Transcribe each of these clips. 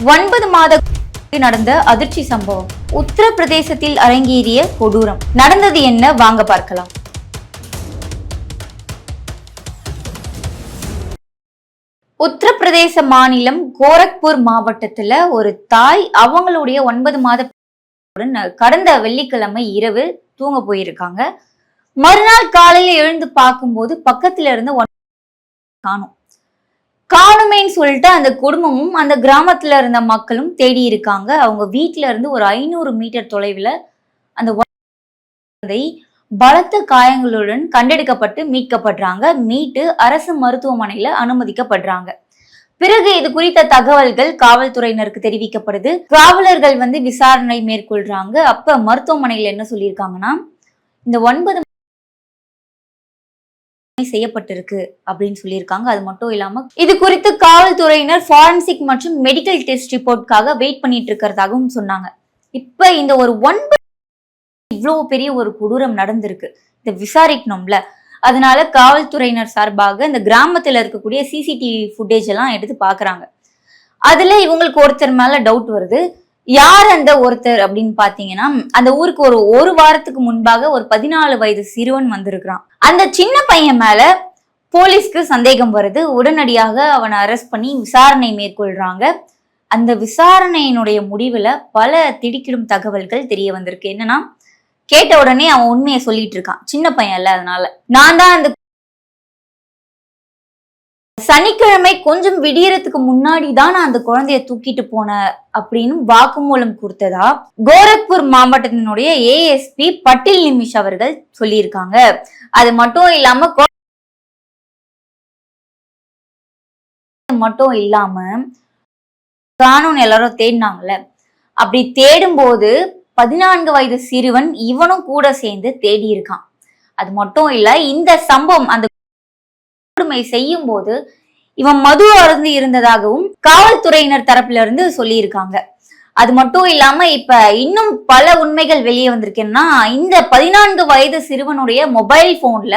9 மாத நடந்த அதிர்ச்சி சம்பவம். உத்தரப்பிரதேசத்தில் அரங்கேறிய கொடூரம். நடந்தது என்ன, வாங்க பார்க்கலாம். உத்தரப்பிரதேச மாநிலம் கோரக்பூர் மாவட்டத்துல ஒரு தாய் அவங்களுடைய 9 மாத கடந்த வெள்ளிக்கிழமை இரவு தூங்க போயிருக்காங்க. மறுநாள் காலையில எழுந்து பார்க்கும்போது பக்கத்துல இருந்து காணுமேன்னு சொல்லிட்டு அந்த குடும்பமும் அந்த கிராமத்துல இருந்த மக்களும் தேடி இருக்காங்க. அவங்க வீட்டுல இருந்து ஒரு 500 மீட்டர் தொலைவில் அந்த பலத்த காயங்களுடன் கண்டெடுக்கப்பட்டு மீட்கப்படுறாங்க. மீட்டு அரசு மருத்துவமனையில அனுமதிக்கப்படுறாங்க. பிறகு இது குறித்த தகவல்கள் காவல்துறையினருக்கு தெரிவிக்கப்படுது. காவலர்கள் விசாரணை மேற்கொள்றாங்க. அப்ப மருத்துவமனையில என்ன சொல்லியிருக்காங்கன்னா, இந்த 9 செய்யப்பட்டிருக்கு அப்படின்னு சொல்லியிருக்காங்க. அது மட்டும் இல்லாம இது குறித்து காவல்துறையினர் ஃபாரன்சிக் மற்றும் மெடிக்கல் டெஸ்ட் ரிப்போர்ட்காக வெயிட் பண்ணிட்டு இருக்கிறதாகவும் சொன்னாங்க. இப்ப இந்த ஒரு 9 இவ்வளவு பெரிய ஒரு கொடூரம் நடந்திருக்கு, இதை விசாரிக்கணும்ல. அதனால காவல்துறையினர் சார்பாக இந்த கிராமத்துல இருக்கக்கூடிய சிசிடிவி ஃபுட்டேஜ் எல்லாம் எடுத்து பாக்குறாங்க. அதுல இவங்களுக்கு ஒருத்தர் மேல டவுட் வருது. யார் அந்த ஒருத்தர் அப்படின்னு பாத்தீங்கன்னா, அந்த ஊருக்கு ஒரு வாரத்துக்கு முன்பாக ஒரு 14 வயது சிறுவன் வந்திருக்கிறான். அந்த சின்ன பையன் மேல போலீஸ்க்கு சந்தேகம் வருது. உடனடியாக அவனை அரெஸ்ட் பண்ணி விசாரணை மேற்கொள்றாங்க. அந்த விசாரணையினுடைய முடிவுல பல திடுக்கிடும் தகவல்கள் தெரிய வந்திருக்கு. என்னன்னா, கேட்ட உடனே அவன் உண்மையை சொல்லிட்டு இருக்கான். சின்ன பையன் இல்ல, அதனால நான் தான் அந்த சனிக்கிழமை கொஞ்சம் விடியறதுக்கு முன்னாடி தான் நான் அந்த குழந்தைய தூக்கிட்டு போனேன் அப்படின்னு வாக்குமூலம் கொடுத்ததா கோரக்பூர் மாவட்டத்தினுடைய ஏஎஸ்பி பட்டில் நிமிஷ் அவர்கள் சொல்லியிருக்காங்க. அது மட்டும் இல்லாம காணும் எல்லாரும் தேடினாங்கல்ல, அப்படி தேடும் போது 14 வயது சிறுவன் இவனும் கூட சேர்ந்து தேடி இருக்கான். அது மட்டும் இல்ல, இந்த சம்பவம் அந்த கொடுமை செய்யும் போது இவன் மது அருந்தி இருந்ததாகவும் காவல்துறையினர் தரப்புல இருந்து சொல்லியிருக்காங்க. அது மட்டும் இல்லாம இப்ப இன்னும் பல உண்மைகள் வெளியே வந்திருக்கேன்னா, இந்த 14 வயது சிறுவனுடைய மொபைல் போன்ல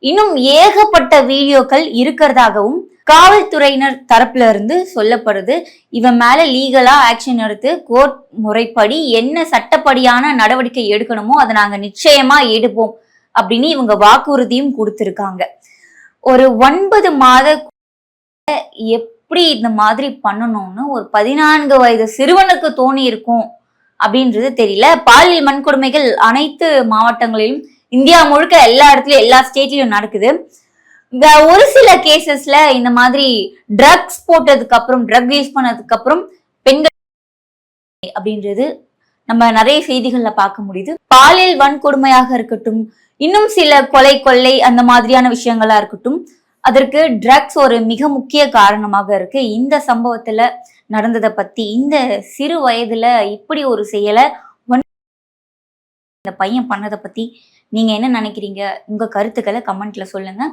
இன்னும் ஏகப்பட்ட வீடியோக்கள் இருக்கிறதாகவும் காவல்துறையினர் தரப்புல இருந்து சொல்லப்படுது. இவன் மேல லீகலா ஆக்ஷன் எடுத்து கோர்ட் முறைப்படி என்ன சட்டப்படியான நடவடிக்கை எடுக்கணுமோ அதை நாங்க நிச்சயமா எடுப்போம் அப்படின்னு இவங்க வாக்குறுதியும் கொடுத்திருக்காங்க. ஒரு 9 மாத எப்படி இந்த மாதிரி பண்ணணும்னு ஒரு 14 வயது சிறுவனுக்கு தோணி இருக்கும் அப்படின்றது தெரியல. பாலியல் வன்கொடுமைகள் அனைத்து மாவட்டங்களிலும், இந்தியா முழுக்க எல்லா இடத்துலயும் எல்லா ஸ்டேட்லயும் நடக்குது. இந்த ஒரு சில கேசஸ்ல இந்த மாதிரி ட்ரக்ஸ் போட்டதுக்கு அப்புறம், ட்ரக் யூஸ் பண்ணதுக்கு அப்புறம் பெண்கள் அப்படின்றது நம்ம நிறைய செய்திகள்ல பார்க்க முடியுது. பாலியல் வன்கொடுமையாக இருக்கட்டும், இன்னும் சில கொள்ளை அந்த மாதிரியான விஷயங்களா இருக்கட்டும், அதற்கு ட்ரக்ஸ் ஒரு மிக முக்கிய காரணமாக இருக்கு. இந்த சம்பவத்துல நடந்ததை பத்தி, இந்த சிறு வயதுல இப்படி ஒரு செயலை இந்த பையன் பண்ணதை பத்தி நீங்க என்ன நினைக்கிறீங்க? உங்க கருத்துக்களை கமெண்ட்ல சொல்லுங்க.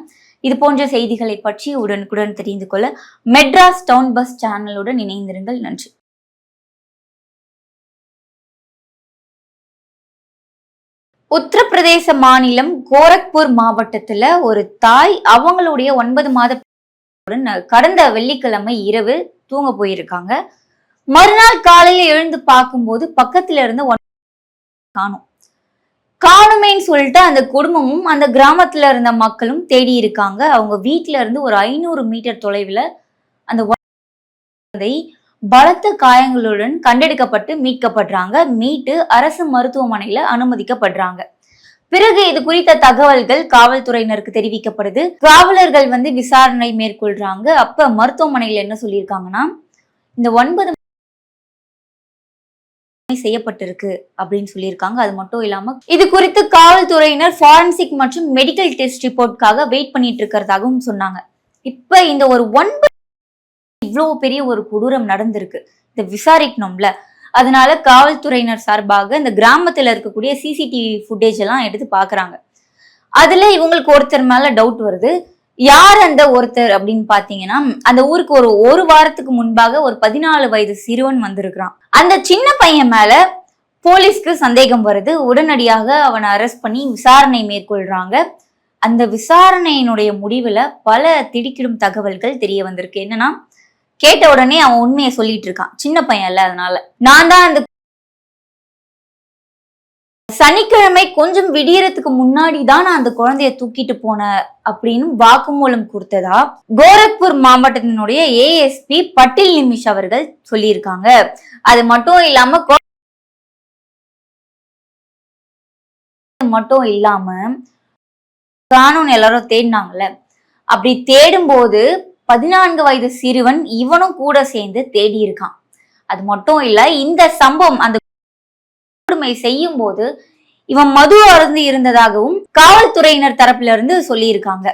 இது போன்ற செய்திகளை பற்றி உடனுக்குடன் தெரிந்து கொள்ள மெட்ராஸ் டவுன் பஸ் சேனலுடன் இணைந்திருங்கள். நன்றி. உத்தரப்பிரதேச மாநிலம் கோரக்பூர் மாவட்டத்துல ஒரு தாய் அவங்களுடைய 9 மாத கடந்த வெள்ளிக்கிழமை இரவு தூங்க போயிருக்காங்க. மறுநாள் காலையில எழுந்து பார்க்கும்போது பக்கத்துல இருந்து காணுமேன்னு சொல்லிட்டு அந்த குடும்பமும் அந்த கிராமத்துல இருந்த மக்களும் தேடி இருக்காங்க. அவங்க வீட்டுல இருந்து ஒரு 500 மீட்டர் தொலைவில் அந்த பலத்த காயங்களுடன் கண்டெடுக்கப்பட்டு மீட்கப்படுறாங்க. மீட்டு அரசு மருத்துவமனையில அனுமதிக்கப்படுறாங்க. பிறகு இது குறித்த தகவல்கள் காவல்துறையினருக்கு தெரிவிக்கப்படுது. காவலர்கள் விசாரணை மேற்கொள்றாங்க. அப்ப மருத்துவமனையில என்ன சொல்லியிருக்காங்கன்னா, இந்த 9 செய்யப்பட்டிருக்கு அப்படின்னு சொல்லியிருக்காங்க. அது மட்டும் இல்லாம இது குறித்து காவல்துறையினர் ஃபாரன்சிக் மற்றும் மெடிக்கல் டெஸ்ட் ரிப்போர்ட்காக வெயிட் பண்ணிட்டு இருக்கிறதாகவும் சொன்னாங்க. இப்ப இந்த ஒரு 9 இவ்வளவு பெரிய ஒரு கொடூரம் நடந்திருக்கு, இதை விசாரிக்கணும்ல. அதனால காவல்துறையினர் சார்பாக இந்த கிராமத்துல இருக்கக்கூடிய சிசிடிவி ஃபுட்டேஜ் எல்லாம் எடுத்து பாக்குறாங்க. அதுல இவங்களுக்கு ஒருத்தர் மேல டவுட் வருது. யார் அந்த ஒருத்தர் அப்படின்னு பாத்தீங்கன்னா, அந்த ஊருக்கு ஒரு வாரத்துக்கு முன்பாக ஒரு 14 வயது சிறுவன் வந்திருக்கிறான். அந்த சின்ன பையன் மேல போலீஸ்க்கு சந்தேகம் வருது. உடனடியாக அவனை அரெஸ்ட் பண்ணி விசாரணை மேற்கொள்றாங்க. அந்த விசாரணையினுடைய முடிவுல பல திடுக்கிடும் தகவல்கள் தெரிய வந்திருக்கு. என்னன்னா, கேட்ட உடனே அவன் உண்மையை சொல்லிட்டு இருக்கான். சின்ன பையன் இல்ல, அதனால நான் தான் அந்த சனிக்கிழமை கொஞ்சம் விடியறதுக்கு முன்னாடி தான் நான் அந்த குழந்தைய தூக்கிட்டு போனேன் அப்படின்னு வாக்குமூலம் கொடுத்ததா கோரக்பூர் மாவட்டத்தினுடைய ஏஎஸ்பி பட்டில் நிமிஷ் அவர்கள் சொல்லியிருக்காங்க. அது மட்டும் இல்லாம காணும் எல்லாரும் தேடினாங்கல்ல, அப்படி தேடும் போது 14 வயது சிறுவன் இவனும் கூட சேர்ந்து தேடி இருக்கான். அது மட்டும் இல்ல, இந்த சம்பவம் அந்த கொடுமை செய்யும் போது இவன் மது அருந்தி இருந்ததாகவும் காவல்துறையினர் தரப்புல இருந்து சொல்லியிருக்காங்க.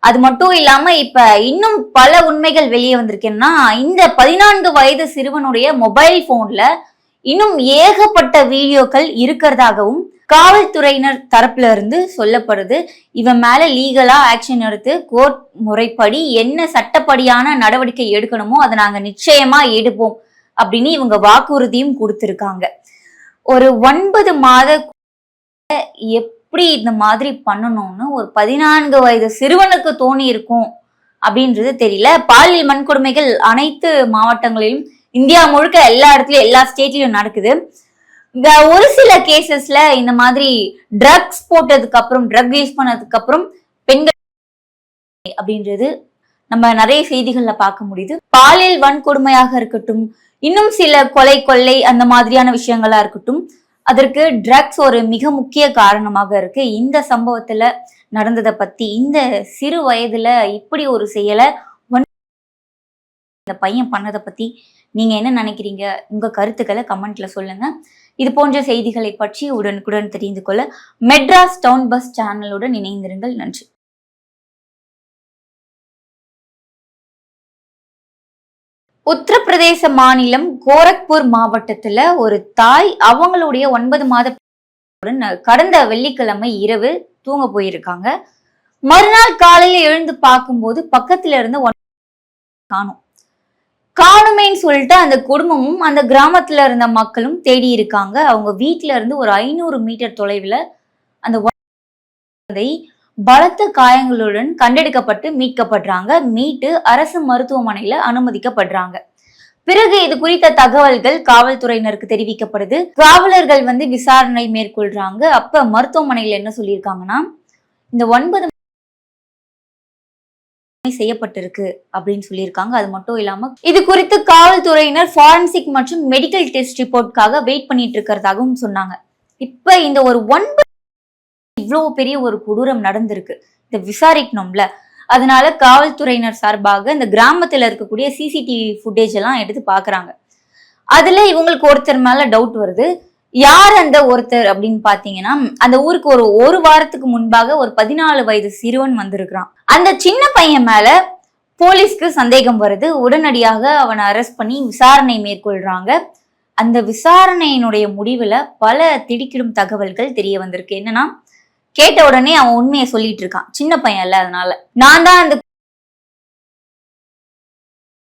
அது மட்டும் இல்லாம இப்ப இன்னும் பல உண்மைகள் வெளியே வந்திருக்கேன்னா, இந்த 14 வயது சிறுவனுடைய மொபைல் போன்ல இன்னும் ஏகப்பட்ட வீடியோக்கள் இருக்கிறதாகவும் காவல்துறையினர் தரப்புல இருந்து சொல்லப்படுது. இவன் மேல லீகலா ஆக்ஷன் எடுத்து கோர்ட் முறைப்படி என்ன சட்டப்படியான நடவடிக்கை எடுக்கணுமோ அதை நாங்க நிச்சயமா எடுப்போம் அப்படின்னு இவங்க வாக்குறுதியும் கொடுத்திருக்காங்க. ஒரு 9 மாத எப்படி இந்த மாதிரி பண்ணணும்னு ஒரு 14 வயது சிறுவனுக்கு தோணி இருக்கும் அப்படின்றது தெரியல. பாலியல் வன்கொடுமைகள் அனைத்து மாவட்டங்களிலும் இந்தியா முழுக்க எல்லா இடத்துலயும் எல்லா ஸ்டேட்லயும் நடக்குது. இந்த ஒரு சில கேசஸ்ல இந்த மாதிரி ட்ரக்ஸ் போட்டதுக்கு அப்புறம் ட்ரக் யூஸ் பண்ணதுக்கு அப்புறம் பெண்கள் அப்படின்றது நம்ம நிறைய செய்திகள்ல பார்க்க முடியுது. பாலியல் வன்கொடுமையாக இருக்கட்டும், இன்னும் சில கொள்ளை அந்த மாதிரியான விஷயங்களா இருக்கட்டும், அதற்கு ட்ரக்ஸ் ஒரு மிக முக்கிய காரணமாக இருக்கு. இந்த சம்பவத்துல நடந்ததை பத்தி, இந்த சிறு வயதுல இப்படி ஒரு செயலை இந்த பையன் பண்ணதை பத்தி நீங்க என்ன நினைக்கிறீங்க? உங்க கருத்துக்களை கமெண்ட்ல சொல்லுங்க. இது போன்ற செய்திகளை பற்றி உடனுக்குடன் தெரிந்து கொள்ள மெட்ராஸ் டவுன் பஸ் சேனலுடன் இணைந்திருங்கள். நன்றி. உத்தரப்பிரதேச மாநிலம் கோரக்பூர் மாவட்டத்துல ஒரு தாய் அவங்களுடைய 9 மாத கடந்த வெள்ளிக்கிழமை இரவு தூங்க போயிருக்காங்க. மறுநாள் காலையில எழுந்து பார்க்கும்போது பக்கத்துல இருந்து காணுமேன்னு சொல்லிட்டு அந்த குடும்பமும் அந்த கிராமத்துல இருந்த மக்களும் தேடி இருக்காங்க. அவங்க வீட்டுல இருந்து ஒரு 500 மீட்டர் தொலைவுல அந்த பலத்த காயங்களுடன் கண்டெடுக்கப்பட்டு மீட்கப்படுறாங்க. மீட்டு அரசு மருத்துவமனையில அனுமதிக்கப்படுறாங்க. பிறகு இது குறித்த தகவல்கள் காவல்துறையினருக்கு தெரிவிக்கப்படுது. காவலர்கள் விசாரணை மேற்கொள்றாங்க. அப்ப மருத்துவமனையில என்ன சொல்லியிருக்காங்கன்னா, இந்த 9 செய்யப்பட்டிருக்கு அப்படின்னு சொல்லியிருக்காங்க. அது மட்டும் இல்லாம இது குறித்து காவல்துறையினர் ஃபாரன்சிக் மற்றும் மெடிக்கல் டெஸ்ட் ரிப்போர்ட்காக வெயிட் பண்ணிட்டு இருக்கிறதாகவும் சொன்னாங்க. இப்ப இந்த ஒரு 9 இவ்வளவு பெரிய ஒரு கொடூரம் நடந்திருக்கு, இதை விசாரிக்கணும்ல. அதனால காவல்துறையினர் சார்பாக இந்த கிராமத்துல இருக்கக்கூடிய சிசிடிவி ஃபுட்டேஜ் எல்லாம் எடுத்து பாக்குறாங்க. அதுல இவங்களுக்கு ஒருத்தர் மேல டவுட் வருது. யார் அந்த ஒருத்தர் அப்படின்னு பாத்தீங்கன்னா, அந்த ஊருக்கு ஒரு வாரத்துக்கு முன்பாக ஒரு 14 வயது சிறுவன் வந்திருக்கிறான். அந்த சின்ன பையன் மேல போலீஸ்க்கு சந்தேகம் வருது. உடனடியாக அவனை அரெஸ்ட் பண்ணி விசாரணை மேற்கொள்றாங்க. அந்த விசாரணையினுடைய முடிவுல பல திடுக்கிடும் தகவல்கள் தெரிய வந்திருக்கு. என்னன்னா, கேட்ட உடனே அவன் உண்மையை சொல்லிட்டு இருக்கான். சின்ன பையன் இல்ல, அதனால நான் தான் அந்த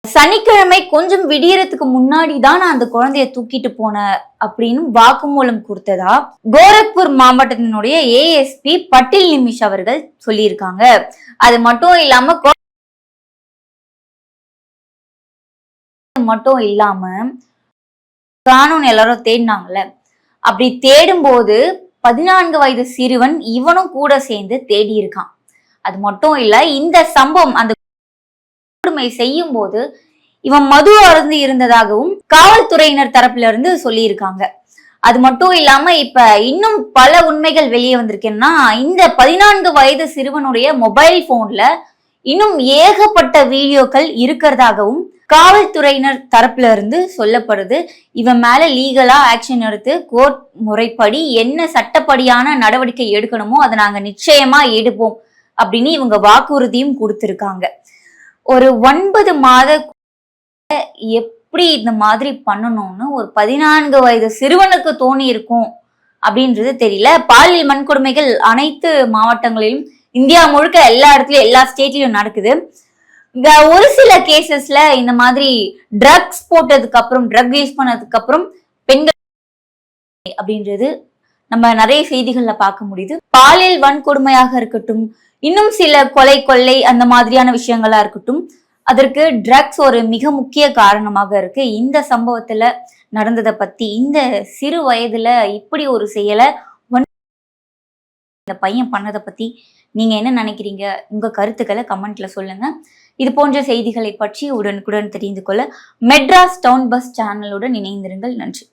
சனிக்கிழமை கொஞ்சம் விடியறதுக்கு முன்னாடி தான் நான் அந்த குழந்தைய தூக்கிட்டு போனேன் அப்படின்னு வாக்குமூலம் கொடுத்ததா கோரக்பூர் மாவட்டத்தினுடைய ஏஎஸ்பி பட்டில் நிமிஷ் அவர்கள் சொல்லியிருக்காங்க. அது மட்டும் இல்லாம காணும் எல்லாரும் தேடினாங்கல்ல, அப்படி தேடும் போது 14 வயது சிறுவன் இவனும் கூட சேர்ந்து தேடி இருக்கான். அது மட்டும் இல்ல, இந்த சம்பவம் அந்த கொடுமை செய்யும் போது இவன் மது அருந்தி இருந்ததாகவும் காவல்துறையினர் தரப்புல இருந்து சொல்லியிருக்காங்க. அது மட்டும் இல்லாம இப்ப இன்னும் பல உண்மைகள் வெளியே வந்திருக்கேன்னா, இந்த 14 வயது சிறுவனுடைய மொபைல் போன்ல இன்னும் ஏகப்பட்ட வீடியோக்கள் இருக்கிறதாகவும் காவல்துறையினர் தரப்புல இருந்து சொல்லப்படுது. இவன் மேல லீகலா ஆக்ஷன் எடுத்து கோர்ட் முறைப்படி என்ன சட்டப்படியான நடவடிக்கை எடுக்கணுமோ அதை நாங்க நிச்சயமா எடுப்போம் அப்படின்னு இவங்க வாக்குறுதியும் கொடுத்திருக்காங்க. ஒரு 9 மாத எப்படி இந்த மாதிரி பண்ணணும்னு ஒரு 14 வயது சிறுவனுக்கு தோணி இருக்கும் அப்படின்றது தெரியல. பாலியல் வன்கொடுமைகள் அனைத்து மாவட்டங்களிலும் இந்தியா முழுக்க எல்லா இடத்துலயும் எல்லா ஸ்டேட்லயும் நடக்குது. இந்த ஒரு சில கேசஸ்ல இந்த மாதிரி ட்ரக்ஸ் போட்டதுக்கு அப்புறம் ட்ரக் யூஸ் பண்ணதுக்கு அப்புறம் பெண்கள் அப்படின்றது நம்ம நிறைய செய்திகள்ல பார்க்க முடியுது. பாலியல் வன்கொடுமையாக இருக்கட்டும், இன்னும் சில கொள்ளை அந்த மாதிரியான விஷயங்களா இருக்கட்டும், அதற்கு ட்ரக்ஸ் ஒரு மிக முக்கிய காரணமாக இருக்கு. இந்த சம்பவத்துல நடந்ததை பத்தி, இந்த சிறு வயதுல இப்படி ஒரு செயலை இந்த பையன் பண்ணதை பத்தி நீங்க என்ன நினைக்கிறீங்க? உங்க கருத்துக்களை கமெண்ட்ல சொல்லுங்க. இது போன்ற செய்திகளை பற்றி உடனுக்குடன் தெரிந்து கொள்ள மெட்ராஸ் டவுன் பஸ் சேனலுடன் இணைந்திருங்கள். நன்றி.